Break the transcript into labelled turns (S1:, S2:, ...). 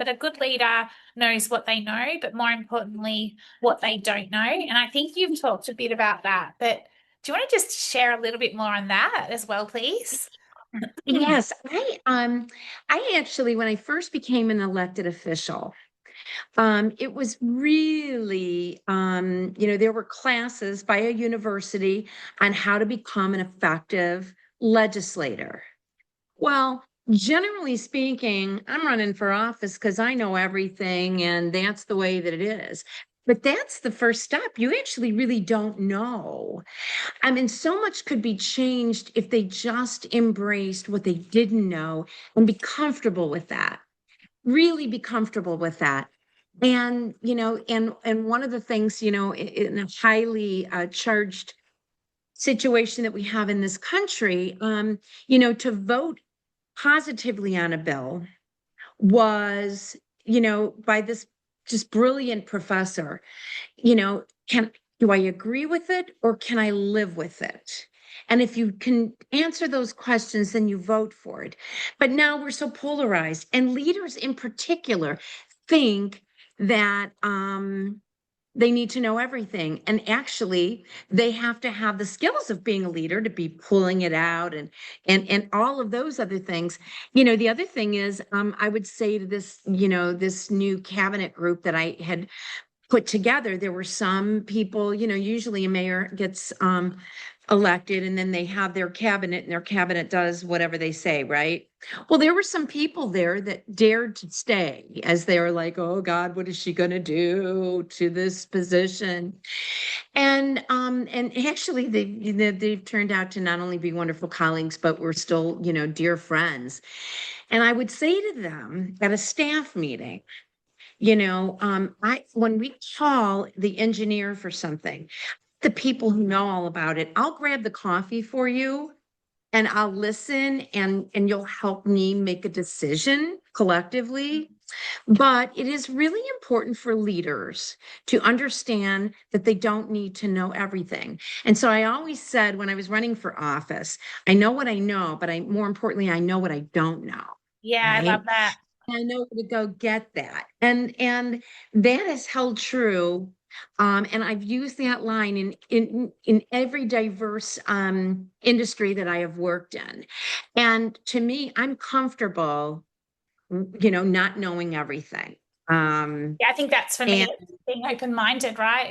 S1: but a good leader knows what they know, but more importantly, what they don't know. And I think you've talked a bit about that, but do you want to just share a little bit more on that as well, please?
S2: Yes, I actually, when I first became an elected official, it was really, there were classes by a university on how to become an effective legislator. Well, generally speaking, I'm running for office because I know everything and that's the way that it is. But that's the first step. You actually really don't know. I mean, so much could be changed if they just embraced what they didn't know and be comfortable with that. Really be comfortable with that. And, and one of the things, in a highly charged situation that we have in this country, to vote positively on a bill was, by this just brilliant professor, can do I agree with it or can I live with it? And if you can answer those questions, then you vote for it. But now we're so polarized, and leaders in particular think that they need to know everything. And actually, they have to have the skills of being a leader to be pulling it out and all of those other things. The other thing is, I would say to this, this new cabinet group that I had put together, there were some people, usually a mayor gets elected and then they have their cabinet and their cabinet does whatever they say, right? Well, there were some people there that dared to stay as they were like, oh God, what is she going to do to this position? And actually they've turned out to not only be wonderful colleagues, but we're still, dear friends. And I would say to them at a staff meeting, I when we call the engineer for something, the people who know all about it, I'll grab the coffee for you and I'll listen and you'll help me make a decision collectively. But it is really important for leaders to understand that they don't need to know everything. And so I always said when I was running for office, I know what I know, but more importantly, I know what I don't know.
S1: Yeah, I love
S2: Right.
S1: that.
S2: I know where to go get that. And that has held true. And I've used that line in every diverse industry that I have worked in. And to me, I'm comfortable, not knowing everything.
S1: Yeah, I think that's for me,
S2: And
S1: it's being open-minded, right?